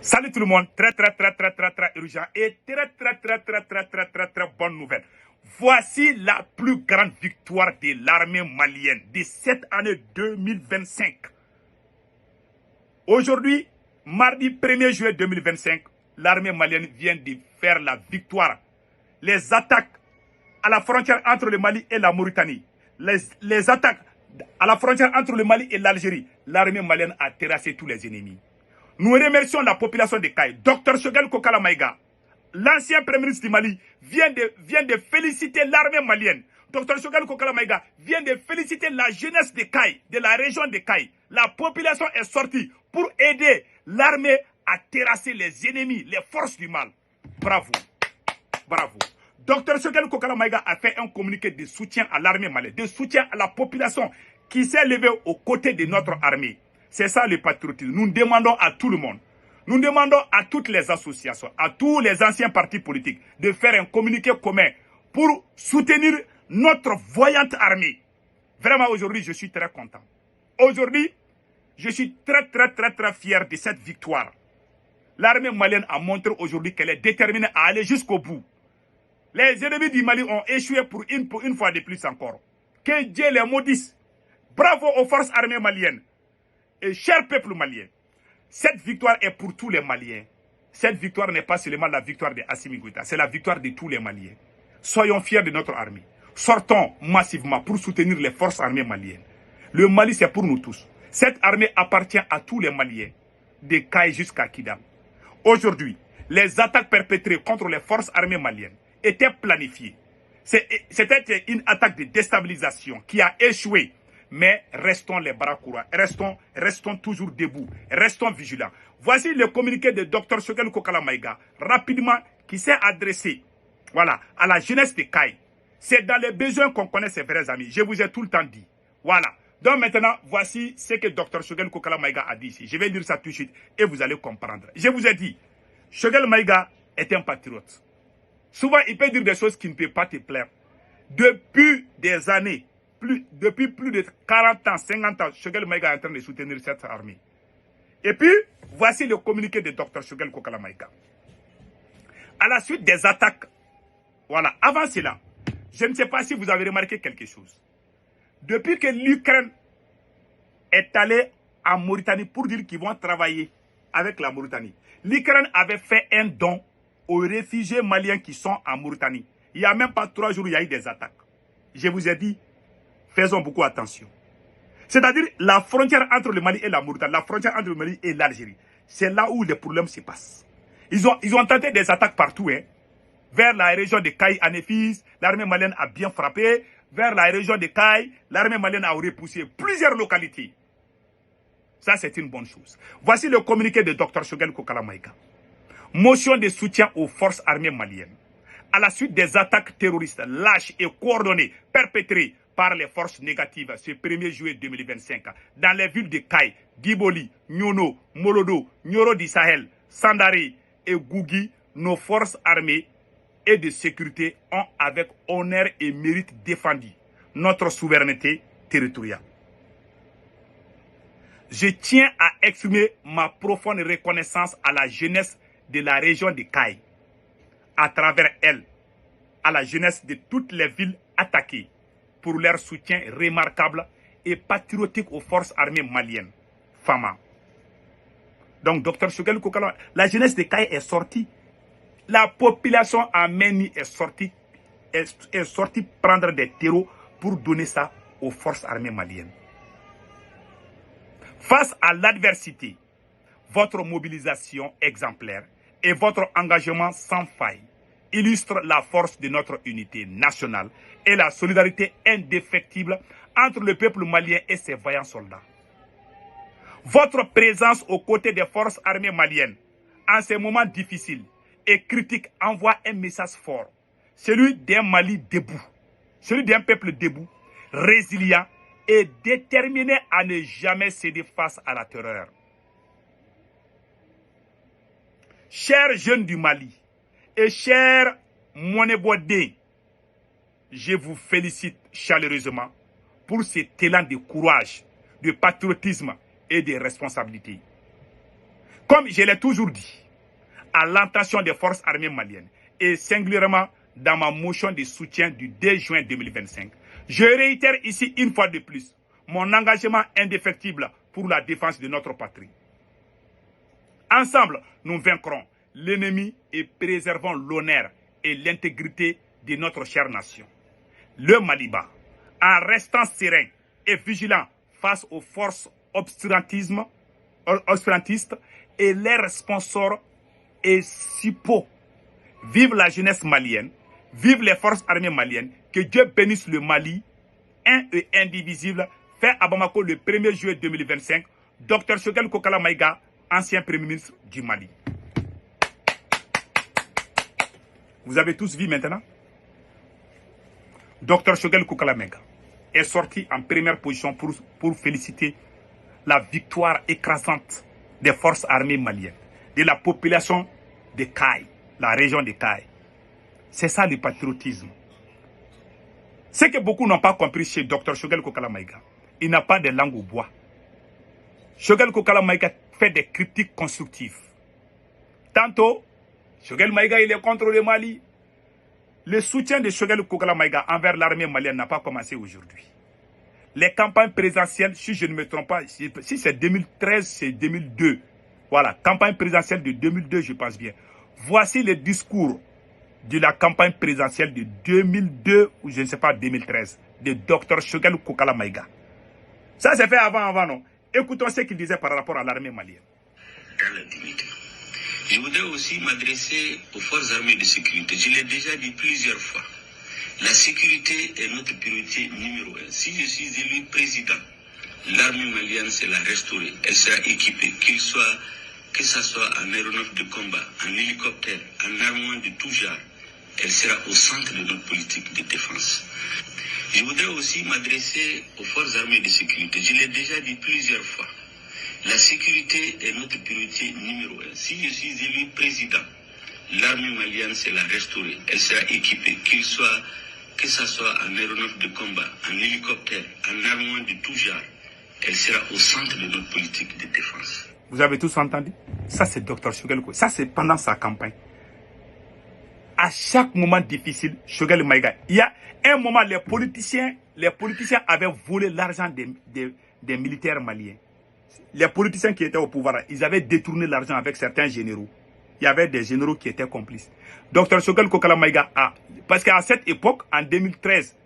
Salut tout le monde, très urgent et très bonne nouvelle. Voici la plus grande victoire de l'armée malienne de cette année 2025. Aujourd'hui, mardi 1er juillet 2025, l'armée malienne vient de faire la victoire. Les attaques à la frontière entre le Mali et la Mauritanie, les attaques à la frontière entre le Mali et l'Algérie, l'armée malienne a terrassé tous les ennemis. Nous remercions la population de Kayes. Dr Choguel Kokala Maïga, l'ancien premier ministre du Mali, vient de féliciter l'armée malienne. Dr Choguel Kokala Maïga vient de féliciter la jeunesse de Kayes, de la région de Kayes. La population est sortie pour aider l'armée à terrasser les ennemis, les forces du mal. Bravo. Bravo. Dr Choguel Kokala Maïga a fait un communiqué de soutien à l'armée malienne, de soutien à la population qui s'est levée aux côtés de notre armée. C'est ça le patriotisme. Nous demandons à tout le monde, nous demandons à toutes les associations, à tous les anciens partis politiques de faire un communiqué commun pour soutenir notre voyante armée. Vraiment, aujourd'hui, je suis très content. Aujourd'hui, je suis très fier de cette victoire. L'armée malienne a montré aujourd'hui qu'elle est déterminée à aller jusqu'au bout. Les ennemis du Mali ont échoué pour une fois de plus encore. Que Dieu les maudisse. Bravo aux forces armées maliennes. Et cher peuple malien, cette victoire est pour tous les Maliens. Cette victoire n'est pas seulement la victoire de Assimi Goïta, c'est la victoire de tous les Maliens. Soyons fiers de notre armée. Sortons massivement pour soutenir les forces armées maliennes. Le Mali, c'est pour nous tous. Cette armée appartient à tous les Maliens, de Kayes jusqu'à Kidal. Aujourd'hui, les attaques perpétrées contre les forces armées maliennes étaient planifiées. C'était une attaque de déstabilisation qui a échoué. Mais restons les bras courants, restons toujours debout, restons vigilants. Voici le communiqué de Dr Choguel Kokala Maïga, rapidement, qui s'est adressé à la jeunesse de Kayes. C'est dans les besoins qu'on connaît ses vrais amis. Je vous ai tout le temps dit. Voilà. Donc maintenant, voici ce que Dr Choguel Kokala Maïga a dit ici. Je vais lire ça tout de suite et vous allez comprendre. Je vous ai dit, Choguel Maïga est un patriote. Souvent, il peut dire des choses qui ne peuvent pas te plaire. Depuis des années, depuis plus de 40 ans, 50 ans, Choguel Maïga est en train de soutenir cette armée. Et puis, voici le communiqué de Dr Choguel Kokala Maïga. À la suite des attaques, avant cela, je ne sais pas si vous avez remarqué quelque chose. Depuis que l'Ukraine est allée en Mauritanie pour dire qu'ils vont travailler avec la Mauritanie, l'Ukraine avait fait un don aux réfugiés maliens qui sont en Mauritanie. Il n'y a même pas 3 jours, il y a eu des attaques. Je vous ai dit, faisons beaucoup attention. C'est-à-dire la frontière entre le Mali et la Mauritanie, la frontière entre le Mali et l'Algérie, c'est là où les problèmes se passent. Ils ont tenté des attaques partout. Vers la région de Kayes à Nefis, l'armée malienne a bien frappé. Vers la région de Kayes, l'armée malienne a repoussé plusieurs localités. Ça, c'est une bonne chose. Voici le communiqué de Dr Choguel Kokala Maïga. Motion de soutien aux forces armées maliennes. À la suite des attaques terroristes lâches et coordonnées perpétrées par les forces négatives ce 1er juillet 2025 dans les villes de Kayes, Diboli, Nyono, Molodo, Nyoro du Sahel, Sandari et Gougui, nos forces armées et de sécurité ont avec honneur et mérite défendu notre souveraineté territoriale. Je tiens à exprimer ma profonde reconnaissance à la jeunesse de la région de Kayes, à travers elle, à la jeunesse de toutes les villes attaquées, pour leur soutien remarquable et patriotique aux forces armées maliennes. Fama. Donc, Dr Choguel Kokala, la jeunesse de Kayes est sortie. La population arménienne est sortie prendre des terreaux pour donner ça aux forces armées maliennes. Face à l'adversité, votre mobilisation exemplaire et votre engagement sans faille illustre la force de notre unité nationale et la solidarité indéfectible entre le peuple malien et ses vaillants soldats. Votre présence aux côtés des forces armées maliennes en ces moments difficiles et critiques envoie un message fort, celui d'un Mali debout, celui d'un peuple debout, résilient et déterminé à ne jamais céder face à la terreur. Chers jeunes du Mali et chers Monébodé, je vous félicite chaleureusement pour cet élan de courage, de patriotisme et de responsabilité. comme je l'ai toujours dit, à l'intention des forces armées maliennes et singulièrement dans ma motion de soutien du 2 juin 2025, je réitère ici une fois de plus mon engagement indéfectible pour la défense de notre patrie. Ensemble, nous vaincrons l'ennemi et préservons l'honneur et l'intégrité de notre chère nation. Le Maliba, en restant serein et vigilant face aux forces obscurantistes et leurs sponsors et suppôts. Vive la jeunesse malienne, vive les forces armées maliennes, que Dieu bénisse le Mali, un et indivisible, fait à Bamako le 1er juillet 2025, Dr Choguel Kokala Maïga, ancien Premier ministre du Mali. Vous avez tous vu maintenant? Dr Choguel Kokala Maïga est sorti en première position pour féliciter la victoire écrasante des forces armées maliennes, de la population de Kaï, la région de Kaï. C'est ça le patriotisme. Ce que beaucoup n'ont pas compris chez Dr Choguel Kokala Maïga, il n'a pas de langue au bois. Choguel Kokala Maïga fait des critiques constructives. Tantôt, Choguel Maïga il est contre le Mali. Le soutien de Choguel Kokala Maïga envers l'armée malienne n'a pas commencé aujourd'hui. Les campagnes présidentielles, si je ne me trompe pas, si c'est 2013, c'est 2002. Voilà, campagne présidentielle de 2002, je pense bien. Voici le discours de la campagne présidentielle de 2002 ou je ne sais pas, 2013, de Dr Choguel Kokala Maïga. Ça s'est fait avant, non? Écoutons ce qu'il disait par rapport à l'armée malienne. Dans la dignité. Je voudrais aussi m'adresser aux forces armées de sécurité. Je l'ai déjà dit plusieurs fois. La sécurité est notre priorité numéro 1. Si je suis élu président, l'armée malienne, c'est la restaurer. Elle sera équipée, que ce soit en aéronef de combat, en hélicoptère, en armement de tout genre. Elle sera au centre de notre politique de défense. Je voudrais aussi m'adresser aux forces armées de sécurité. Je l'ai déjà dit plusieurs fois. La sécurité est notre priorité numéro 1. Si je suis élu président, l'armée malienne, c'est la restaurer. Elle sera équipée, que ce soit en aéronef de combat, en hélicoptère, en armement de tout genre. Elle sera au centre de notre politique de défense. Vous avez tous entendu? Ça, c'est Dr Choguel. Ça, c'est pendant sa campagne. À chaque moment difficile, Choguel Maïga, il y a un moment, les politiciens avaient volé l'argent des militaires maliens. Les politiciens qui étaient au pouvoir, ils avaient détourné l'argent avec certains généraux. Il y avait des généraux qui étaient complices. Dr Choguel Kokala Maïga a... Parce qu'à cette époque, en 2013,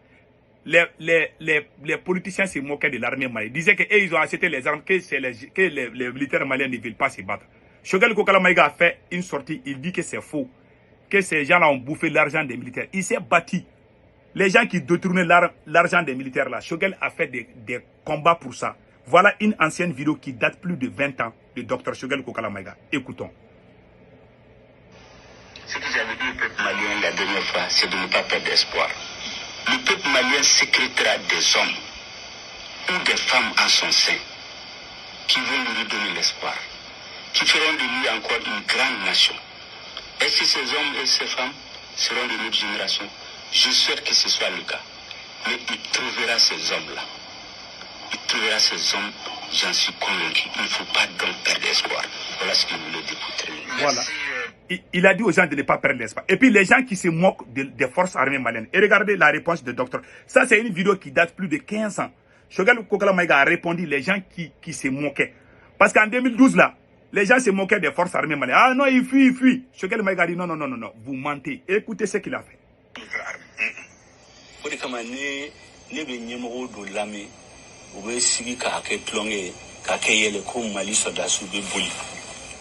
les politiciens se moquaient de l'armée malienne. Ils disaient qu'ils ont acheté les armes, que les militaires maliens ne veulent pas se battre. Choguel Kokala Maïga a fait une sortie, il dit que c'est faux. Que ces gens-là ont bouffé l'argent des militaires. Il s'est battu. Les gens qui détournaient l'argent des militaires là, Choguel a fait des combats pour ça. Voilà une ancienne vidéo qui date plus de 20 ans de Dr Choguel Kokala Maïga. Écoutons. Ce que j'avais dit au peuple malien la dernière fois, c'est de ne pas perdre espoir. Le peuple malien sécrétera des hommes ou des femmes en son sein qui vont lui redonner l'espoir, qui feront de lui encore une grande nation. Est-ce que ces hommes et ces femmes seront de notre génération? Je souhaite que ce soit le cas. Mais il trouvera ces hommes-là. Il trouvera ces hommes, j'en suis convaincu. Il ne faut pas donc perdre espoir. Voilà ce que je voulais dire pour terminer. Voilà. Il a dit aux gens de ne pas perdre l'espoir. Et puis les gens qui se moquent des forces armées maliennes. Et regardez la réponse de docteur. Ça, c'est une vidéo qui date plus de 15 ans. Choguel Kokala Maïga a répondu les gens qui se moquaient. Parce qu'en 2012, là, les gens se moquaient des forces armées maliennes. Ah non, il fuit. Choguel Maïga a dit non, vous mentez. Écoutez ce qu'il a fait.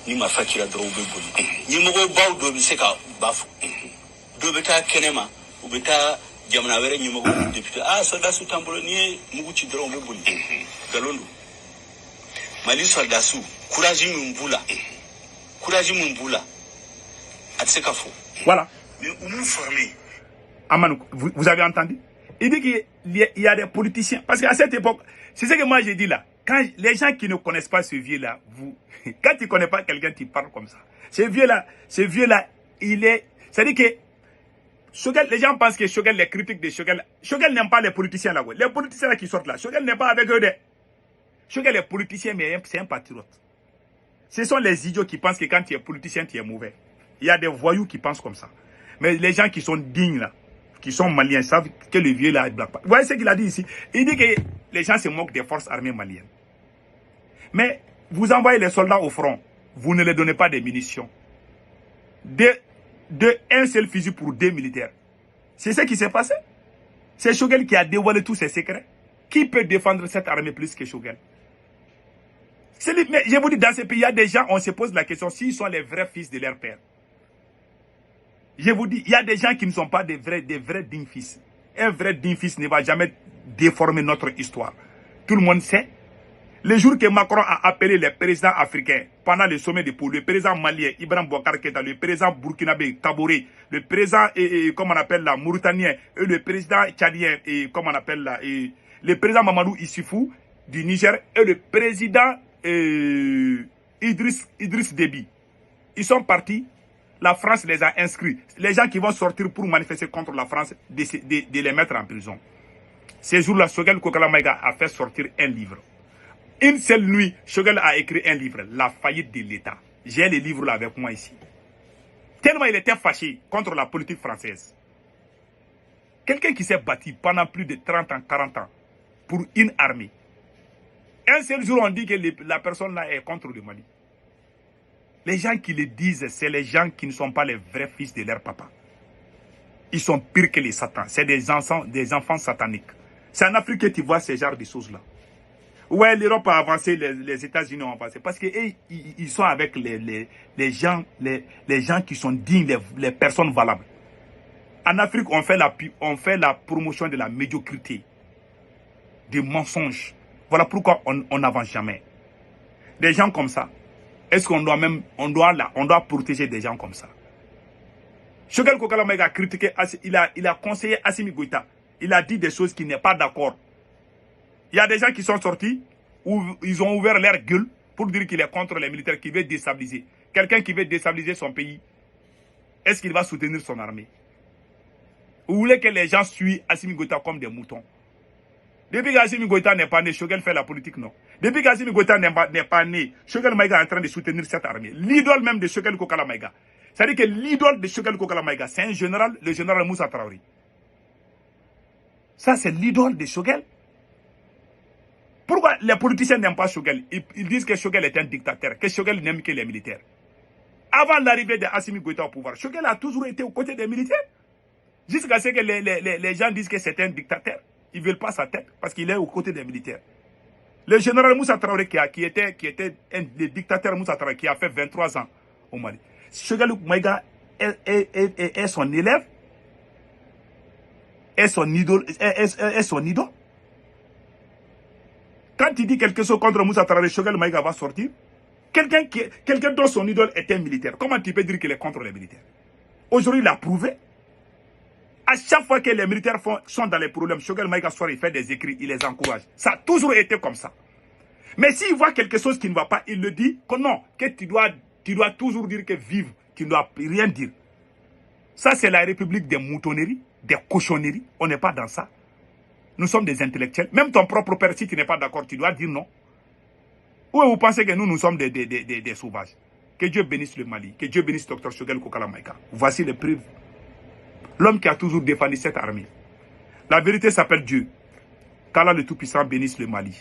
Ni ma fakira dɔrɔn bɛ boli ɲɛmɔgɔbaw dɔ bɛ se ka ba fo dɔ bɛ taa kɛnɛma u bɛ taa jamana wɛrɛ ɲɛmɔgɔ député soldats t'an bolo ni ye mugu ci dɔrɔn u bɛ boli nkalon don Mali soldats courage min b'u la a tɛ se ka fo. Voilà. Mais u m'u formé. Amanou, vous avez entendu? Il dit qu'il y a des politiciens. Parce qu'à cette époque, c'est ce que moi j'ai dit là. Quand les gens qui ne connaissent pas ce vieux-là, quand tu ne connais pas quelqu'un, tu parles comme ça. Ce vieux-là, il est... C'est-à-dire que Choguel, les gens pensent que Choguel, les critiques de Choguel n'aime pas les politiciens là. Les politiciens là qui sortent là, Choguel n'est pas avec eux. Choguel est politicien, mais c'est un patriote. Ce sont les idiots qui pensent que quand tu es politicien, tu es mauvais. Il y a des voyous qui pensent comme ça. Mais les gens qui sont dignes, là, qui sont maliens, savent que le vieux là est black. Vous voyez ce qu'il a dit ici? Il dit que les gens se moquent des forces armées maliennes. Mais vous envoyez les soldats au front, vous ne les donnez pas des munitions. De un seul fusil pour 2 militaires. C'est ce qui s'est passé. C'est Choguel qui a dévoilé tous ses secrets. Qui peut défendre cette armée plus que Choguel? Mais je vous dis, dans ces pays, il y a des gens, on se pose la question s'ils sont les vrais fils de leur père. Je vous dis, il y a des gens qui ne sont pas des vrais dignes fils. Un vrai digne fils ne va jamais déformer notre histoire. Tout le monde sait. Le jour que Macron a appelé les présidents africains pendant le sommet de Pau, le président malien Ibrahim Boubacar Keïta, le président burkinabé Kaboré, le président, comme on appelle là, mauritanien, et le président tchadien, comme on appelle là, le président Mamadou Issoufou du Niger et le président Idriss Déby. Ils sont partis. La France les a inscrits. Les gens qui vont sortir pour manifester contre la France, de les mettre en prison. Ces jours-là, Choguel Kokala Maïga a fait sortir un livre. Une seule nuit, Choguel a écrit un livre, La faillite de l'État. J'ai le livre là avec moi ici. Tellement il était fâché contre la politique française. Quelqu'un qui s'est battu pendant plus de 30 ans, 40 ans pour une armée. Un seul jour, on dit que la personne là est contre le Mali. Les gens qui le disent, c'est les gens qui ne sont pas les vrais fils de leur papa. Ils sont pires que les satans. C'est des enfants sataniques. C'est en Afrique que tu vois ce genre de choses-là. Ouais, l'Europe a avancé, les États-Unis ont avancé. Parce qu'ils sont avec les gens qui sont dignes, les personnes valables. En Afrique, on fait la promotion de la médiocrité, des mensonges. Voilà pourquoi on n'avance jamais. Des gens comme ça, est-ce qu'on doit protéger des gens comme ça? Choguel Kokala Maïga a critiqué, il a conseillé Assimi Goïta. Il a dit des choses qui n'est pas d'accord. Il y a des gens qui sont sortis, où ils ont ouvert leur gueule pour dire qu'il est contre les militaires, qui veut déstabiliser. Quelqu'un qui veut déstabiliser son pays, est-ce qu'il va soutenir son armée? Vous voulez que les gens suivent Assimi Goïta comme des moutons? Depuis qu'Assimi Goïta n'est pas né, Choguel fait la politique, non. Depuis qu'Assimi Goïta n'est pas né, Choguel Maïga est en train de soutenir cette armée. L'idole même de Choguel Kokala Maïga. C'est-à-dire que l'idole de Choguel Kokala Maïga, c'est un général, le général Moussa Traoré. Ça, c'est l'idole de Choguel. Pourquoi les politiciens n'aiment pas Choguel? Ils disent que Choguel est un dictateur, que Choguel n'aime que les militaires. Avant l'arrivée d'Assimi Goïta au pouvoir, Choguel a toujours été aux côtés des militaires. Jusqu'à ce que les gens disent que c'est un dictateur. Ils ne veulent pas sa tête parce qu'il est aux côtés des militaires. Le général Moussa Traoré qui était le dictateur Moussa Traoré qui a fait 23 ans au Mali. Choguel Maïga est son élève, est son idole. Quand il dit quelque chose contre Moussa Traoré, Choguel Maïga va sortir. Quelqu'un dont son idole est un militaire. Comment tu peux dire qu'il est contre les militaires? Aujourd'hui, il a prouvé. À chaque fois que les militaires sont dans les problèmes, Choguel Maïga sort, il fait des écrits, il les encourage. Ça a toujours été comme ça. Mais s'il voit quelque chose qui ne va pas, il le dit que non, que tu dois toujours dire que vive, tu ne dois rien dire. Ça, c'est la république des moutonneries, des cochonneries. On n'est pas dans ça. Nous sommes des intellectuels. Même ton propre père, si tu n'es pas d'accord, tu dois dire non. Ou vous pensez que nous sommes des sauvages? Que Dieu bénisse le Mali, que Dieu bénisse Dr Choguel Kokala Maïga. Voici les preuves. L'homme qui a toujours défendu cette armée. La vérité s'appelle Dieu. Qu'Allah le Tout-Puissant bénisse le Mali.